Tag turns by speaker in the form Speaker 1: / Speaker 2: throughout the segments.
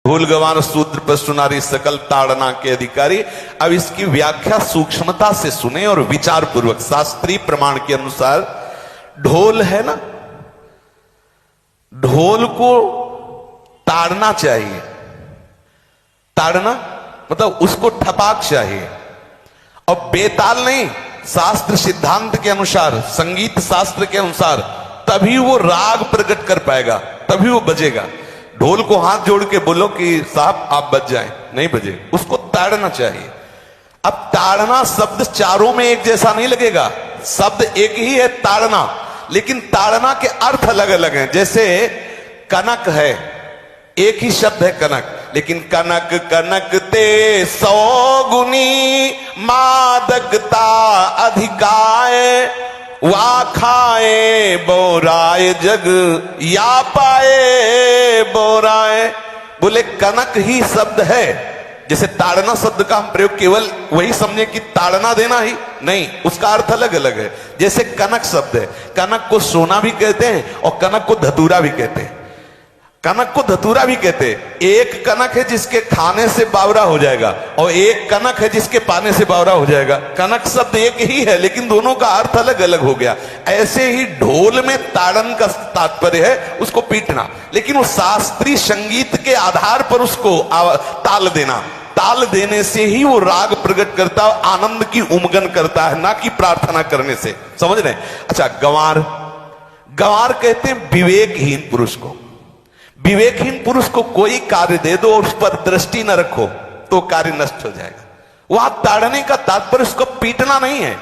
Speaker 1: ढोल गवार शूद्र पशु नारी सकल ताड़ना के अधिकारी। अब इसकी व्याख्या सूक्ष्मता से सुने और विचार पूर्वक। शास्त्रीय प्रमाण के अनुसार ढोल है ना, ढोल को ताड़ना चाहिए। ताड़ना मतलब उसको ठपाक चाहिए और बेताल नहीं। शास्त्र सिद्धांत के अनुसार, संगीत शास्त्र के अनुसार तभी वो राग प्रकट कर पाएगा, तभी वो बजेगा। ढोल को हाथ जोड़ के बोलो कि साहब आप बज जाएं, नहीं बजे, उसको ताड़ना चाहिए। अब ताड़ना शब्द चारों में एक जैसा नहीं लगेगा, शब्द एक ही है ताड़ना, लेकिन ताड़ना के अर्थ अलग अलग हैं। जैसे कनक है, एक ही शब्द है कनक, लेकिन कनक कनक ते 100 गुनी मादकता अधिकाए, वा खाए बोराए जग या पाए बोराए। बोले कनक ही शब्द है। जैसे ताड़ना शब्द का हम प्रयोग केवल वही समझे कि ताड़ना देना ही नहीं, उसका अर्थ अलग अलग है। जैसे कनक शब्द है, कनक को सोना भी कहते हैं और कनक को धतूरा भी कहते हैं। कनक को धतूरा भी कहते हैं। एक कनक है जिसके खाने से बावरा हो जाएगा और एक कनक है जिसके पाने से बावरा हो जाएगा। कनक शब्द एक ही है लेकिन दोनों का अर्थ अलग अलग हो गया। ऐसे ही ढोल में ताड़न का तात्पर्य है उसको पीटना, लेकिन वो शास्त्रीय संगीत के आधार पर उसको ताल देना। ताल देने से ही वो राग प्रकट करता है, आनंद की उमगन करता है, ना कि प्रार्थना करने से। समझ रहे? अच्छा, गंवार, गंवार कहते हैं विवेकहीन पुरुष को। विवेकहीन पुरुष को कोई कार्य दे दो और उस पर दृष्टि न रखो तो कार्य नष्ट हो जाएगा। वहां ताड़ने का तात्पर्य उसको पीटना नहीं है।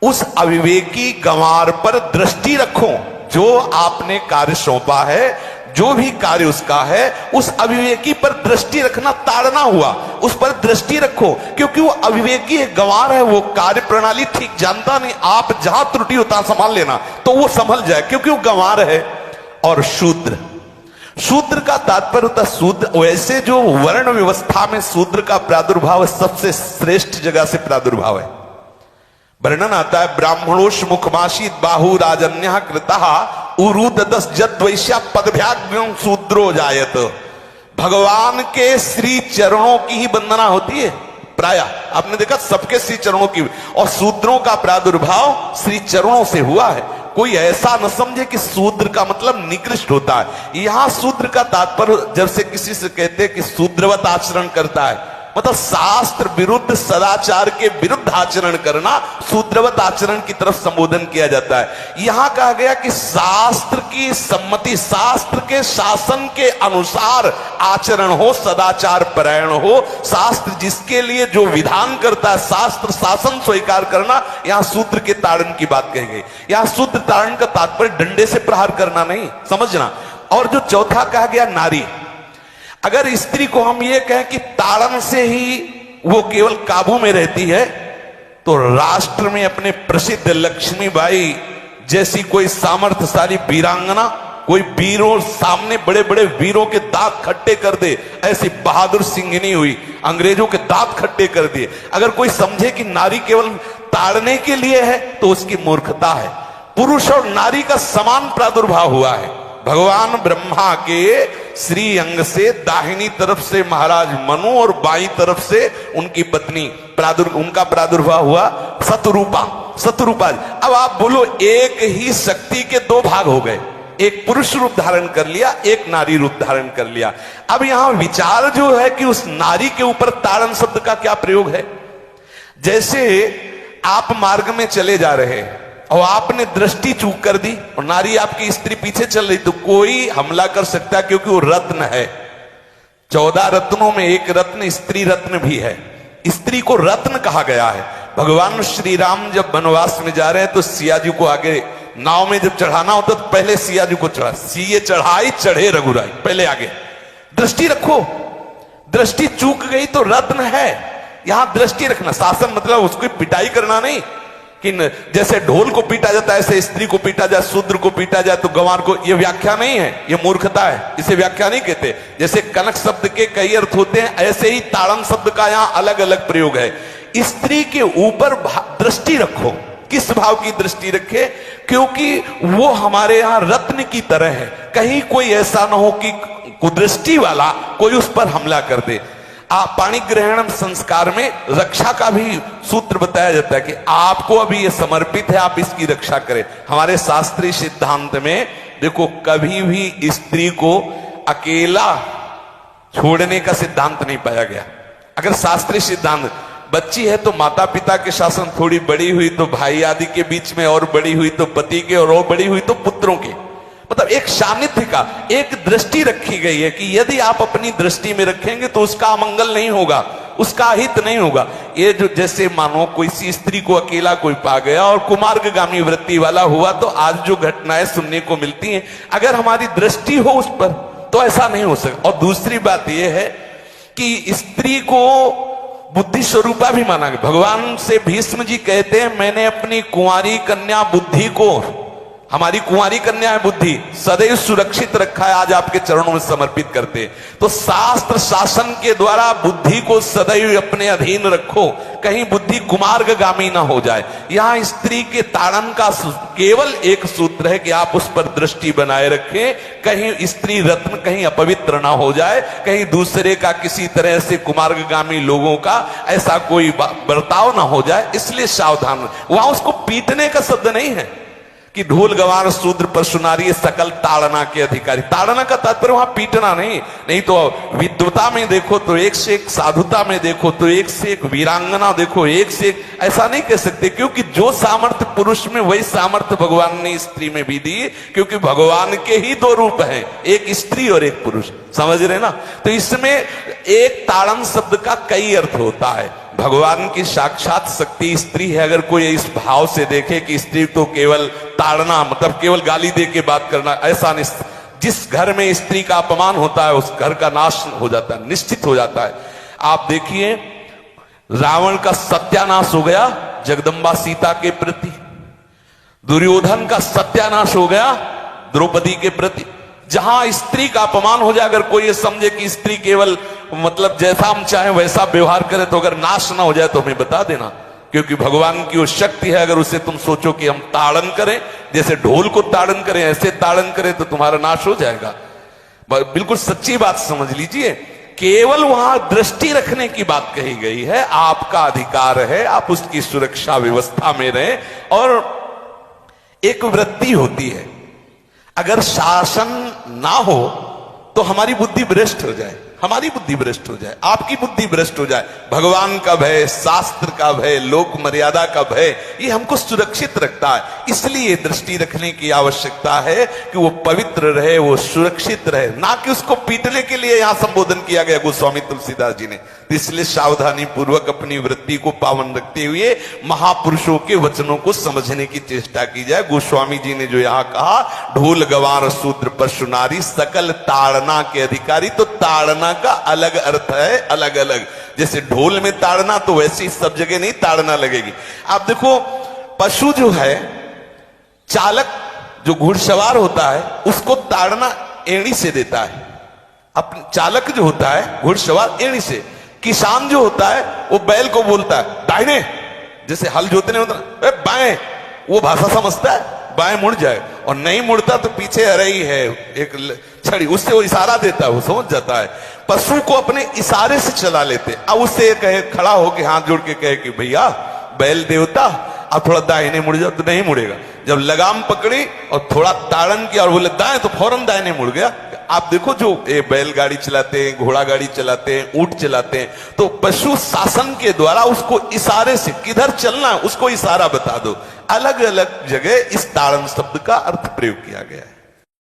Speaker 1: उस अविवेकी गंवार पर दृष्टि रखो। जो आपने कार्य सौंपा है, जो भी कार्य उसका है, उस अविवेकी पर दृष्टि रखना ताड़ना हुआ। उस पर दृष्टि रखो, क्योंकि वो अविवेकी है, गंवार है, वो कार्य प्रणाली ठीक जानता नहीं। आप जहां त्रुटि होता संभाल लेना तो वो संभल जाए, क्योंकि वो गंवार है। और शूद्र, शूद्र का तात्पर्य होता है शूद्र। वैसे जो वर्ण व्यवस्था में शूद्र का प्रादुर्भाव सबसे श्रेष्ठ जगह से प्रादुर्भाव है। वर्णन आता है ब्राह्मणोश मुखमाशीत बाहु राजन्य कृतः उरुददस जत वैश्या पदभ्याग्यं शूद्रो जायत। भगवान के श्री चरणों की ही वंदना होती है प्राय। आपने देखा सबके श्री चरणों की, और शूद्रों का प्रादुर्भाव श्री चरणों से हुआ है। कोई ऐसा न समझे कि शूद्र का मतलब निकृष्ट होता है। यहां शूद्र का तात्पर्य जब से किसी से कहते हैं कि शूद्रवत आचरण करता है, मतलब शास्त्र विरुद्ध, सदाचार के विरुद्ध आचरण करना शूद्रवत आचरण की तरफ संबोधन किया जाता है। यहां कहा गया कि शास्त्र की सम्मति, शास्त्र के शासन के अनुसार आचरण हो, सदाचार परायण हो। शास्त्र जिसके लिए जो विधान करता है, शास्त्र शासन स्वीकार करना, यहां शूद्र के ताड़न की बात कही गई। यहां शूद्र ताड़न का तात्पर्य डंडे से प्रहार करना नहीं, समझना। और जो चौथा कहा गया नारी, अगर स्त्री को हम ये कहें कि ताड़न से ही वो केवल काबू में रहती है, तो राष्ट्र में अपने प्रसिद्ध लक्ष्मीबाई जैसी कोई सामर्थ्यशाली वीरांगना, कोई वीरों सामने बड़े बड़े वीरों के दांत खट्टे कर दे, ऐसी बहादुर सिंघनी हुई, अंग्रेजों के दांत खट्टे कर दिए। अगर कोई समझे कि नारी केवल ताड़ने के लिए है तो उसकी मूर्खता है। पुरुष और नारी का समान प्रादुर्भाव हुआ है। भगवान ब्रह्मा के श्री अंग से दाहिनी तरफ से महाराज मनु और बाईं तरफ से उनकी पत्नी उनका प्रादुर्भाव हुआ शतरूपा। शतरूपा, अब आप बोलो एक ही शक्ति के दो भाग हो गए, एक पुरुष रूप धारण कर लिया, एक नारी रूप धारण कर लिया। अब यहां विचार जो है कि उस नारी के ऊपर ताड़न शब्द का क्या प्रयोग है। जैसे आप मार्ग में चले जा रहे हैं और आपने दृष्टि चूक कर दी और नारी आपकी स्त्री पीछे चल रही, तो कोई हमला कर सकता है, क्योंकि वो रत्न है। 14 रत्नों में एक रत्न स्त्री रत्न भी है। स्त्री को रत्न कहा गया है। भगवान श्री राम जब वनवास में जा रहे हैं तो सिया जी को आगे नाव में जब चढ़ाना होता तो पहले सिया जी को चढ़ा, सीए चढ़ाई चढ़े रघुराई, पहले आगे। दृष्टि रखो, दृष्टि चूक गई तो रत्न है। यहां दृष्टि रखना, शासन मतलब उसकी पिटाई करना नहीं कि जैसे ढोल को पीटा जाता है ऐसे स्त्री को पीटा जाए, शूद्र को पीटा जाए तो गंवार को, यह व्याख्या नहीं है, यह मूर्खता है, इसे व्याख्या नहीं कहते। जैसे कनक शब्द के कई अर्थ होते हैं, ऐसे ही ताड़न शब्द का यहां अलग अलग प्रयोग है। स्त्री के ऊपर दृष्टि रखो। किस भाव की दृष्टि रखे? क्योंकि वो हमारे यहां रत्न की तरह है। कहीं कोई ऐसा ना हो कि कुदृष्टि वाला कोई उस पर हमला कर दे। पाणी ग्रहण संस्कार में रक्षा का भी सूत्र बताया जाता है कि आपको अभी ये समर्पित है, आप इसकी रक्षा करें। हमारे शास्त्रीय सिद्धांत में देखो कभी भी स्त्री को अकेला छोड़ने का सिद्धांत नहीं पाया गया। अगर शास्त्रीय सिद्धांत, बच्ची है तो माता पिता के शासन, थोड़ी बड़ी हुई तो भाई आदि के बीच में, और बड़ी हुई तो पति के, और बड़ी हुई तो पुत्रों के, मतलब एक सानिध्य का एक दृष्टि रखी गई है कि यदि आप अपनी दृष्टि में रखेंगे तो उसका अमंगल नहीं होगा, उसका हित नहीं होगा। ये जो जैसे मानो कोई सी स्त्री को अकेला कोई पा गया और कुमार्गगामी वृत्ति वाला हुआ, तो आज जो घटनाएं सुनने को मिलती हैं, अगर हमारी दृष्टि हो उस पर तो ऐसा नहीं हो सकता। और दूसरी बात यह है कि स्त्री को बुद्धि स्वरूपा भी माना गया। भगवान से भीष्म जी कहते हैं, मैंने अपनी कुंवारी कन्या बुद्धि को, हमारी कुंवारी कन्या है बुद्धि, सदैव सुरक्षित रखा है, आज आपके चरणों में समर्पित करते हैं। तो शास्त्र शासन के द्वारा बुद्धि को सदैव अपने अधीन रखो, कहीं बुद्धि कुमार्गगामी ना हो जाए। यहां स्त्री के ताड़न का केवल एक सूत्र है कि आप उस पर दृष्टि बनाए रखें, कहीं स्त्री रत्न कहीं अपवित्र ना हो जाए, कहीं दूसरे का किसी तरह से कुमार्गगामी लोगों का ऐसा कोई बर्ताव ना हो जाए, इसलिए सावधान। वहां उसको पीटने का शब्द नहीं है कि ढोल गवार शूद्र पर सुनारी सकल ताड़ना के अधिकारी। ताड़ना का तात्पर्य वहां पीटना नहीं तो विद्वता में देखो तो एक से एक, साधुता में देखो तो एक से एक, वीरांगना देखो एक से एक, ऐसा नहीं कह सकते, क्योंकि जो सामर्थ्य पुरुष में वही सामर्थ्य भगवान ने स्त्री में भी दी, क्योंकि भगवान के ही दो रूप हैं, एक स्त्री और एक पुरुष, समझ रहे ना। तो इसमें एक ताड़न शब्द का कई अर्थ होता है। भगवान की साक्षात शक्ति स्त्री है। अगर कोई इस भाव से देखे कि स्त्री तो केवल ताड़ना, मतलब केवल गाली दे के बात करना, ऐसा नहीं। जिस घर में स्त्री का अपमान होता है उस घर का नाश हो जाता है, निश्चित हो जाता है। आप देखिए रावण का सत्यानाश हो गया जगदम्बा सीता के प्रति, दुर्योधन का सत्यानाश हो गया द्रौपदी के प्रति। जहां स्त्री का अपमान हो जाए, अगर कोई ये समझे कि स्त्री केवल मतलब जैसा हम चाहें वैसा व्यवहार करे, तो अगर नाश ना हो जाए तो हमें बता देना, क्योंकि भगवान की वो शक्ति है। अगर उसे तुम सोचो कि हम ताड़न करें, जैसे ढोल को ताड़न करें ऐसे ताड़न करें, तो तुम्हारा नाश हो जाएगा। बिल्कुल सच्ची बात समझ लीजिए। केवल वहां दृष्टि रखने की बात कही गई है, आपका अधिकार है, आप उसकी सुरक्षा व्यवस्था में रहें। और एक वृत्ति होती है, अगर शासन ना हो तो हमारी बुद्धि भ्रष्ट हो जाए, हमारी बुद्धि भ्रष्ट हो जाए, आपकी बुद्धि भ्रष्ट हो जाए। भगवान का भय, शास्त्र का भय, लोक मर्यादा का भय, ये हमको सुरक्षित रखता है। इसलिए दृष्टि रखने की आवश्यकता है कि वो पवित्र रहे, वो सुरक्षित रहे, ना कि उसको पीटने के लिए यहां संबोधन किया गया गोस्वामी तुलसीदास जी ने। इसलिए सावधानी पूर्वक अपनी वृत्ति को पावन रखते हुए महापुरुषों के वचनों को समझने की चेष्टा की जाए। गोस्वामी जी ने जो यहाँ कहा, ढोल गवार शूद्र पर सुनारी सकल ताड़ना के अधिकारी, तो ताड़ना का अलग अर्थ है, अलग अलग। जैसे ढोल में ताड़ना, तो वैसे ही सब जगह नहीं ताड़ना लगेगी। आप देखो पशु जो है, चालक जो घुड़सवार होता है उसको ताड़ना एड़ी से देता है। अपने चालक जो होता है घुड़सवार एड़ी से। किसान जो होता है वो बैल को बोलता है दाहिने, जैसे हल जोतने होता है बाएं, वो भाषा समझता है, बाएं मुड़ जाए, और नहीं मुड़ता तो पीछे आ रही है एक छड़ी, उससे वो इशारा देता है, वो समझ जाता है। पशु को अपने इशारे से चला लेते। अब उससे कहे, खड़ा होकर हाथ जोड़ के कहे कि भैया बैल देवता अब थोड़ा दाहिने मुड़ जाओ, तो नहीं मुड़ेगा। जब लगाम पकड़ी और थोड़ा ताड़न किया और बोले दाएं, तो फौरन दाहिने मुड़ गया। आप देखो जो बैलगाड़ी चलाते हैं, घोड़ा गाड़ी चलाते हैं, ऊंट चलाते हैं, तो पशु शासन के द्वारा उसको इशारे से किधर चलना है उसको इशारा बता दो। अलग अलग जगह इस ताड़न शब्द का अर्थ प्रयोग किया गया है।